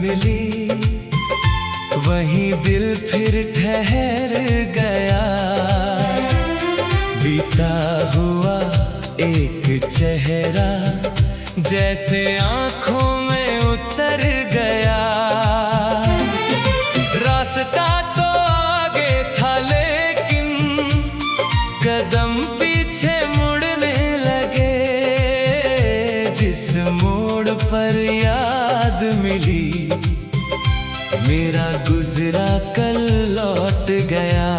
मिली, वहीं दिल फिर ठहर गया। बीता हुआ एक चेहरा जैसे आंखों में उतर गया। रास्ता तो आगे था लेकिन कदम पीछे मुड़ने लगे। जिस मोड़ पर याद मिली, मेरा गुजरा कल लौट गया।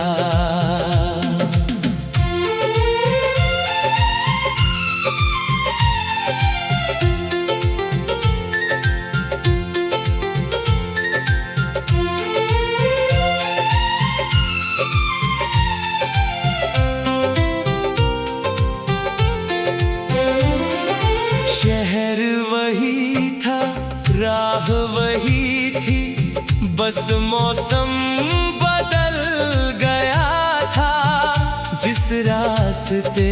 शहर वही था, राह वही थी, बस मौसम बदल गया था। जिस रास्ते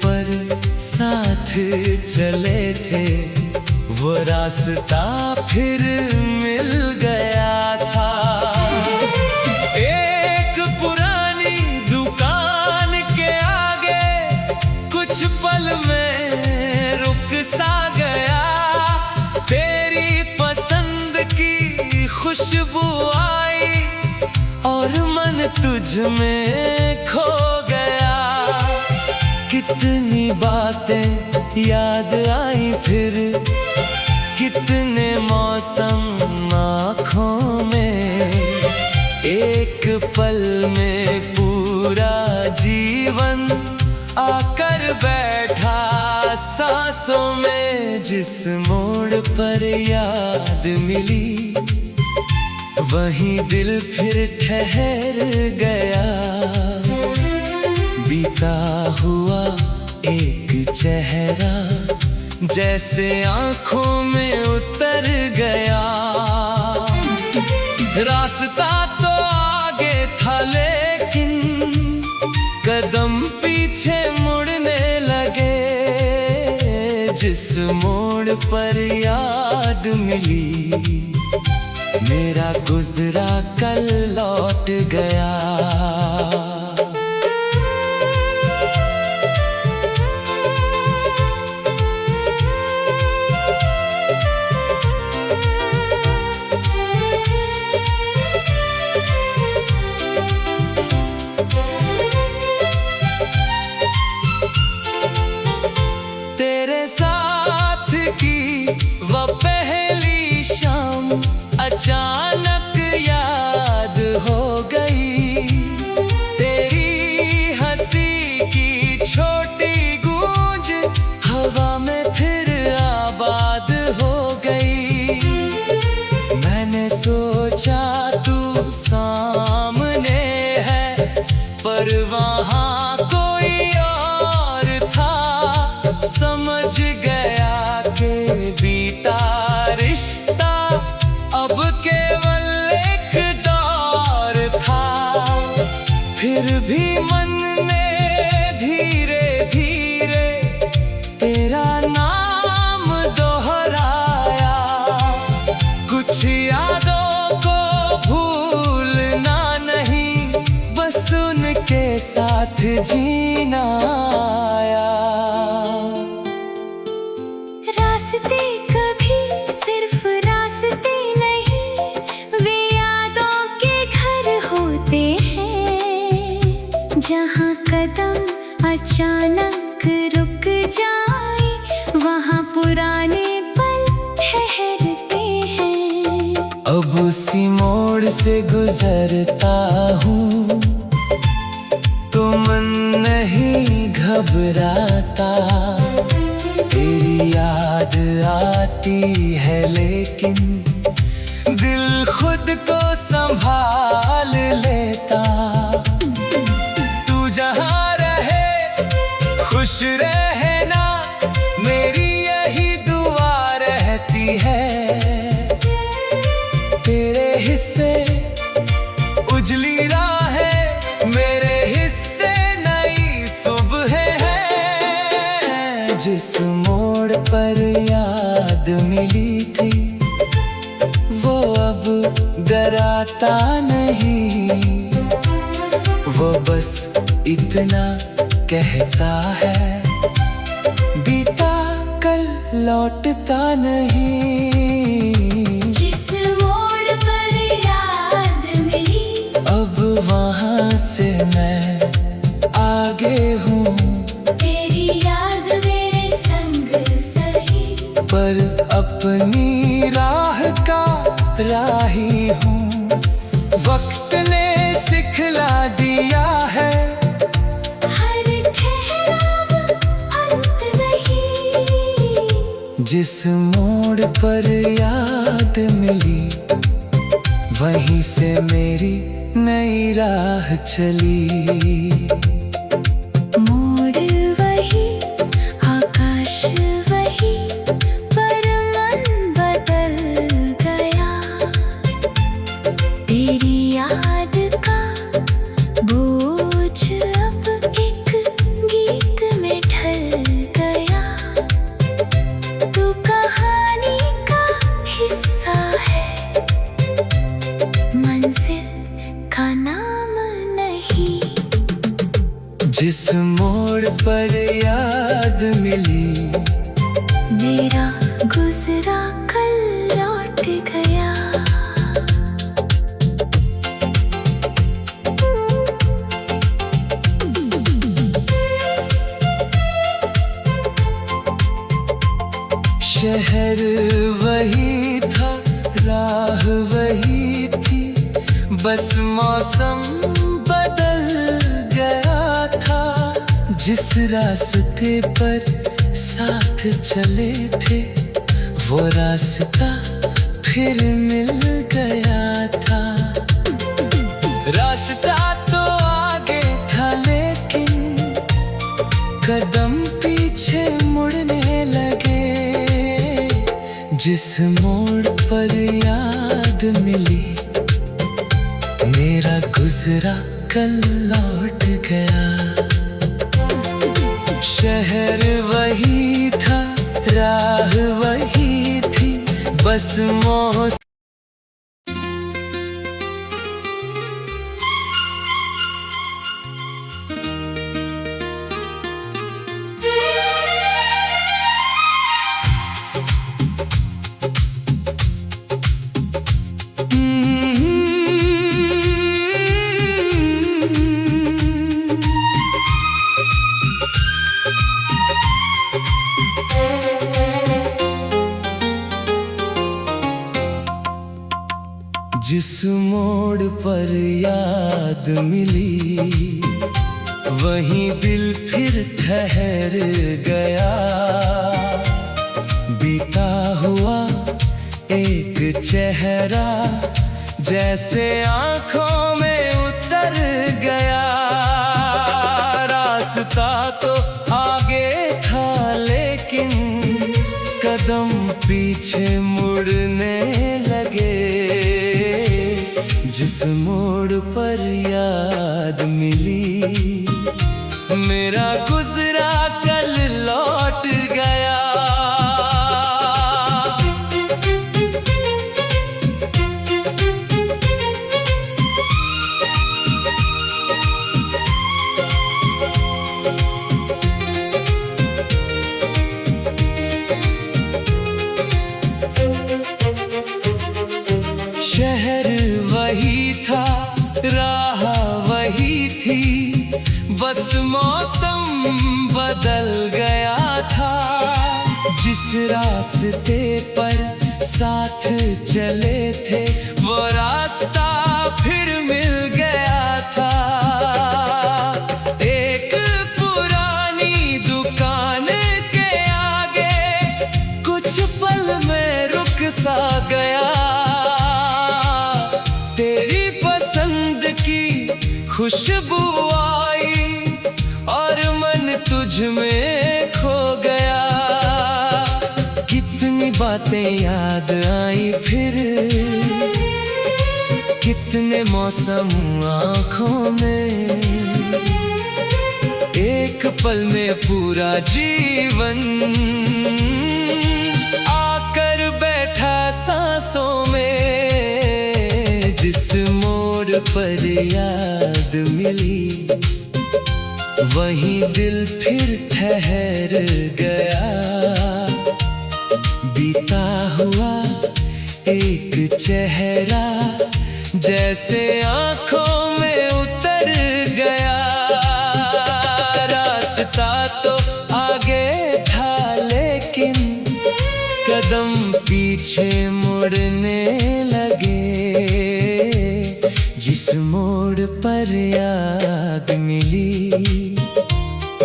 पर साथ चले थे, वो रास्ता फिर मिल गया था। एक पुरानी दुकान के आगे कुछ पल में रुक सा गया। तेरी पसंद की खुशबू आई और मन तुझ में खो गया। कितनी बातें याद आई फिर, कितने मौसम आँखों में। एक पल में पूरा जीवन आकर बैठा सांसों में। जिस मोड़ पर याद मिली, वहीं दिल फिर ठहर गया। बीता हुआ एक चेहरा जैसे आंखों में उतर गया। रास्ता तो आगे था लेकिन कदम पीछे मुड़ने लगे। जिस मोड़ पर याद मिली, मेरा गुजरा कल लौट गया। अचानक याद हो गई, तेरी हंसी की छोटी गूंज हवा में फिर आबाद हो गई। मैंने सोचा तू सामने है, पर वहाँ कोई और था। समझ गया कि बीता रिश्ता अब केवल एक दौर था। फिर भी मन ने धीरे धीरे तेरा नाम दोहराया। कुछ यादों को भूलना नहीं, बस उनके साथ जीना आया। रास्ते कभी सिर्फ रास्ते नहीं, वे यादों के घर होते हैं। जहाँ कदम अचानक रुक जाए, वहाँ पुराने पल ठहरते हैं। अब उसी मोड़ से गुजरता हूँ तो मन नहीं घबराता। तेरी याद आती है लेकिन दिल खुद को संभाल लेता। तू जहाँ रहे खुश रहना, मेरी यही दुआ रहती है। तेरे हिस्से उजली राहें, मेरे हिस्से नई सुबह है। जिस मोड़ पर याद मिली थी, डराता नहीं, वो बस इतना कहता है, बीता कल लौटता नहीं। जिस मोड़ पर याद मिली, अब वहाँ से मैं आगे हूँ, तेरी याद मेरे संग सही, पर अपनी राह का राही हूँ। वक्त ने सिखला दिया है, हर ठहराव अंत नहीं। जिस मोड़ पर याद मिली, वहीं से मेरी नई राह चली। मोड़ वही, आकाश वही, पर मन बदल गया। तेरी याद का बोझ अब एक गीत में ढल गया। तू कहानी का हिस्सा है, मंजिल का नाम नहीं। जिस मोड़ पर याद मिली, मेरा गुजरा कल लौट गया। शहर वही था, राह वही थी, बस मौसम बदल गया था। जिस रास्ते पर साथ चले थे, वो रास्ता फिर मिल गया था। रास्ता तो आगे था, लेकिन कदम पीछे मुड़ने लगे। जिस मोड़ पर याद मिली, मेरा गुजरा कल लौट गया। शहर वही था, राह वही थी, बस मौसम। जिस मोड़ पर याद मिली, वहीं दिल फिर ठहर गया। बीता हुआ एक चेहरा जैसे आंखों में उतर गया। रास्ता तो आगे था, लेकिन कदम पीछे मुड़ने लगे। जिस मोड़ पर याद मिली, मेरा गुजरा कल लौट गया। शहर वही था, राह वही थी, बस मौसम बदल गया था। जिस रास्ते पर साथ चले थे, वो रास्ता फिर मिल गया था। एक पुरानी दुकान के आगे कुछ पल में रुक सा गया। तेरी पसंद की खुशबू आई और मन तुझ में खो गया। कितनी बातें याद आई फिर, कितने मौसम आँखों में। एक पल में पूरा जीवन आकर बैठा सांसों में। मोड़ पर याद मिली, वहीं दिल फिर ठहर गया। बीता हुआ एक चेहरा जैसे आंखों में उतर गया। रास्ता तो आगे था लेकिन कदम पीछे मुड़ने लगे। जिस मोड़ पर याद मिली,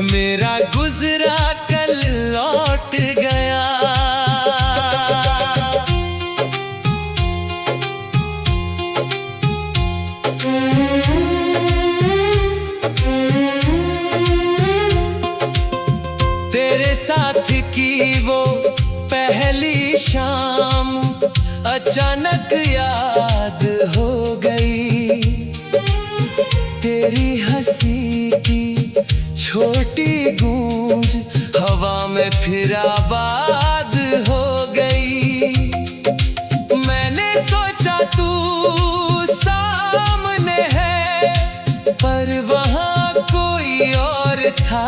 मेरा गुजरा कल लौट गया। तेरे साथ की वो पहली शाम अचानक याद हो गई। तेरी हंसी की छोटी गूंज हवा में फिर आबाद हो गई। मैंने सोचा तू सामने है, पर वहाँ कोई और था।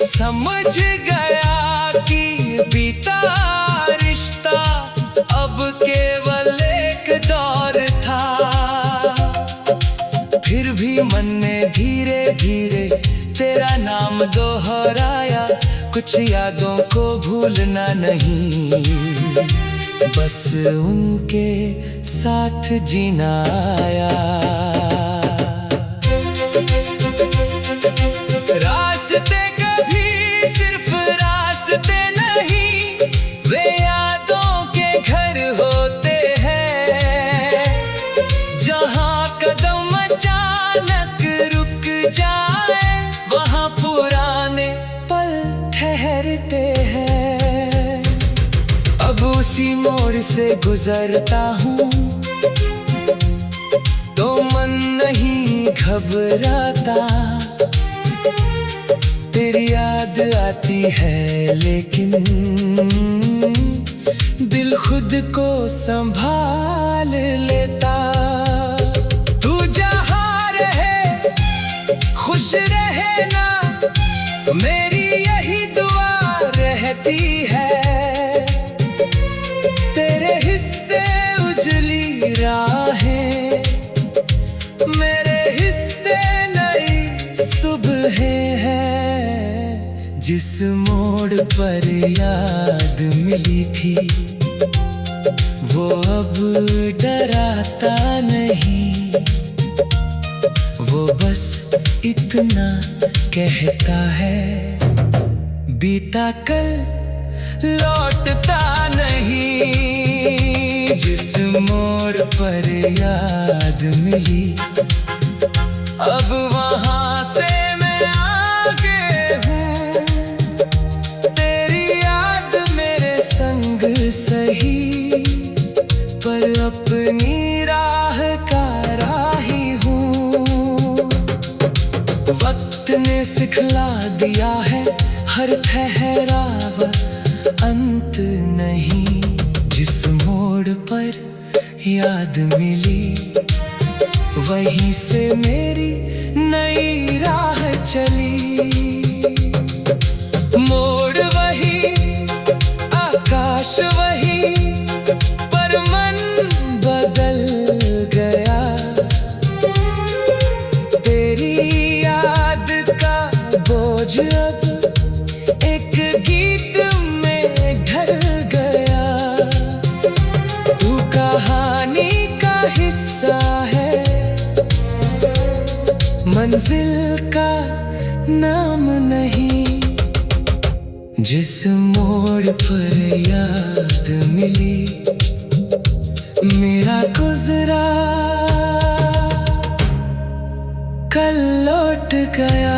समझ गया कि बीता रिश्ता अब केवल एक दौर था। फिर भी मन ने धीरे धीरे तेरा नाम दोहराया। कुछ यादों को भूलना नहीं, बस उनके साथ जीना आया। रास्ते कभी सिर्फ रास्ते नहीं, वे यादों के घर होते हैं। जहाँ कदम अचानक रुक जाए, वहाँ पुराने पल ठहरते हैं। अब उसी मोड़ से गुजरता हूँ तो मन नहीं घबराता। तेरी याद आती है लेकिन दिल खुद को संभाल लेता। तू जहाँ रहे खुश रहे ना, मेरी यही दुआ रहती है। तेरे हिस्से उजली राहें, मेरे हिस्से नई सुबह है। जिस मोड़ पर याद मिली थी, वो अब डराता नहीं। वो बस इतना कहता है, बीता कल लौटता नहीं। जिस मोड़ पर याद मिली, अब वहाँ से मैं आगे हूँ। तेरी याद मेरे संग सही, पर अपनी राह का राही हूँ। वक्त ने सिखला दिया है, हर ठहराव अंत नहीं। जिस मोड़ पर याद मिली, वहीं से मेरी नई राह चली। मोड़ वही, आकाश वही, पर मन बदल गया। तेरी याद का बोझ अब एक गीत में ढल गया। तू कहानी का हिस्सा है, मंजिल का नाम नहीं। जिस मोड़ पर याद मिली, मेरा गुजरा कल लौट गया।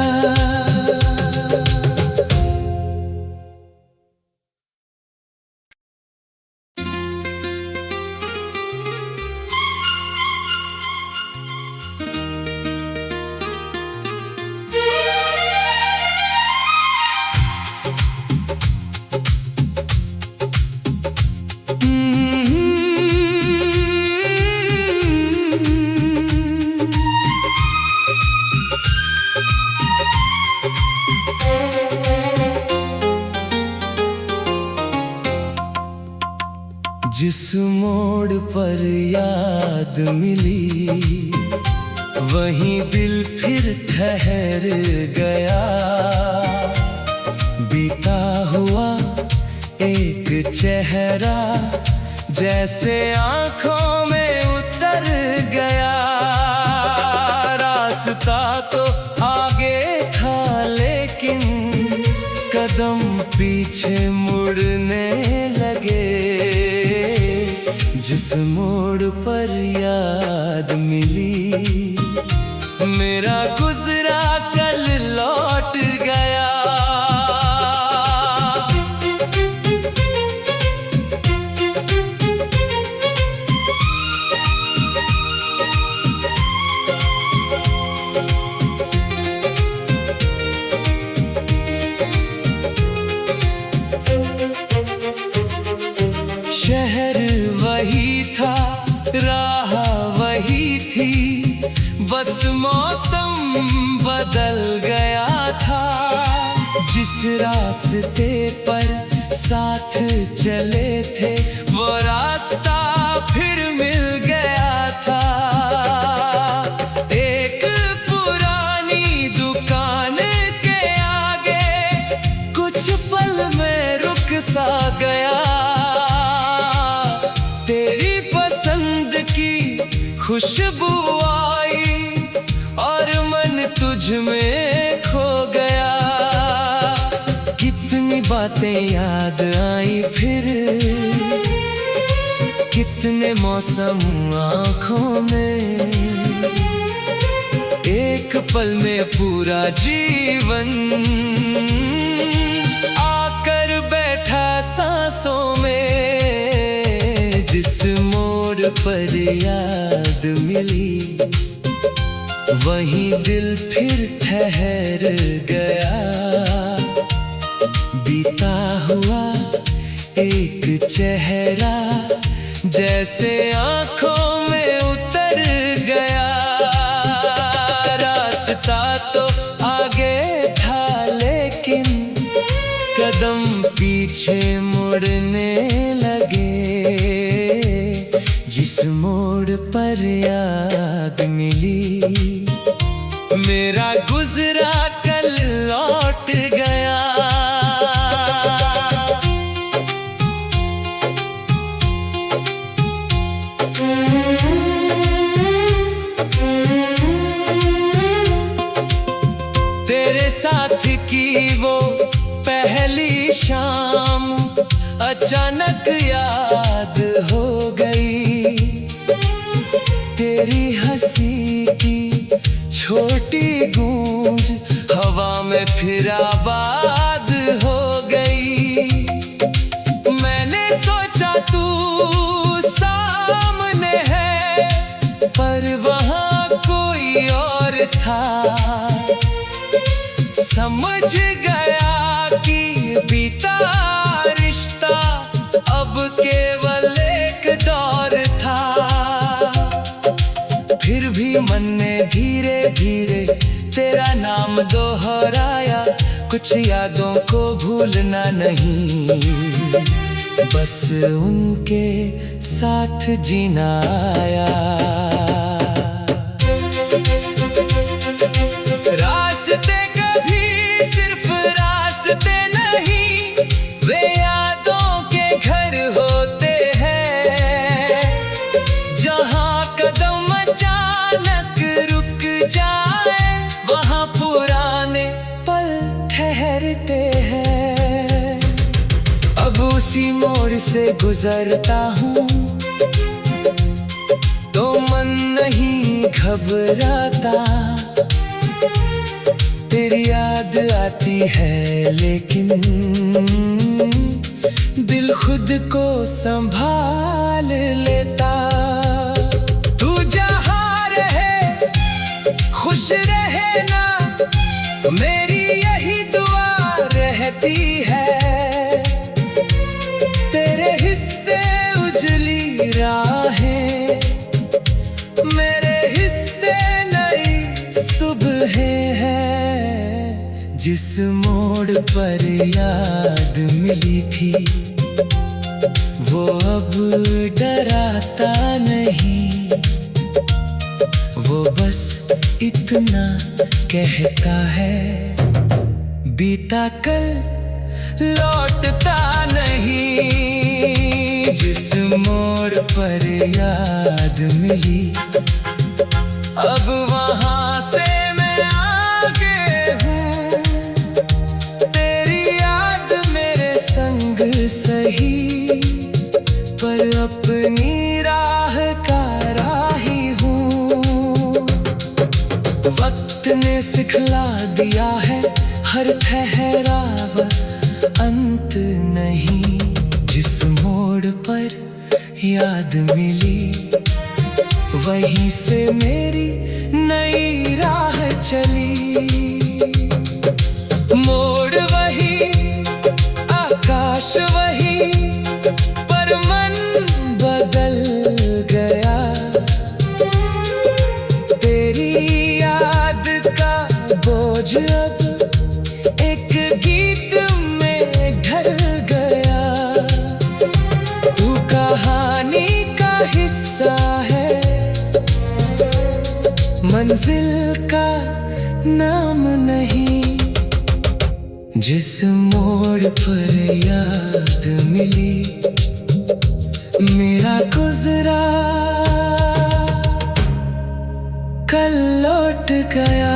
मोड़ पर याद मिली, वहीं दिल फिर ठहर गया। बीता हुआ एक चेहरा जैसे आंखों में उतर गया। रास्ता तो आगे था लेकिन कदम पीछे मुड़ने लगे। जिस मोड़ पर याद मिली, मेरा गुजरा कल लौट गया। शहर वही था, राह वही थी, बस मौसम बदल गया था। जिस रास्ते पर साथ चले थे वो रास्ता फिर मिल गया था। एक पुरानी दुकान के आगे कुछ पल में रुक सा गया। तेरी पसंद की खुशबू आई और मन तुझ में खो गया। कितनी बातें याद आई फिर, कितने मौसम आँखों में। एक पल में पूरा जीवन आकर बैठा सांसों में। जिस मोड़ पर याद मिली, वहीं दिल फिर ठहर गया। बीता हुआ एक चेहरा जैसे आंखों में उतर गया। रास्ता तो आगे था लेकिन कदम पीछे मुड़ने लगे। जिस मोड़ पर याद मिली, मेरा गुजरा कल लौट गया। तेरे साथ की वो पहली शाम अचानक याद हो गई। तेरी हंसी की छोटी गूंज हवा में फिर आबाद हो गई। मैंने सोचा तू सामने है, पर वहाँ कोई और था। समझ गया कि बीता रिश्ता अब केवल एक दौर था। फिर भी मन ने धीरे धीरे तेरा नाम दोहराया। कुछ यादों को भूलना नहीं, बस उनके साथ जीना आया। रास्ते कभी सिर्फ रास्ते नहीं, वे यादों के घर होते हैं। जहाँ कदम अचानक रुक जाए, वहाँ पुराने पल ठहरते हैं। अब उसी मोड़ से गुजरता हूँ तो मन नहीं घबराता। तेरी याद आती है लेकिन दिल खुद को संभाल लेता। तू जहाँ रहे खुश रहे ना, मेरी यही दुआ रहती है। तेरे हिस्से उजली राहें, मेरे हिस्से नई सुबह है। जिस मोड़ पर याद मिली थी, वो अब डराता नहीं, वो बस इतना कहता है, बीता कल लौटता नहीं। जिस मोड़ पर याद मिली, अब वहां से मैं आगे हूँ। तेरी याद मेरे संग सही, पर अपनी राह का राही हूँ। वक्त ने सिखला दिया है हर ठहराव अंत नहीं। जिस मोड़ पर याद मिली, वहीं से मेरी नई राह चली। मोड़ वही, आकाश वही, पर मन बदल गया। तेरी याद का बोझ अब एक गीत में ढल गया। तू कहानी का हिस्सा है, मंजिल का नाम नहीं। जिस मोड़ पर याद मिली, मेरा गुजरा कल लौट गया।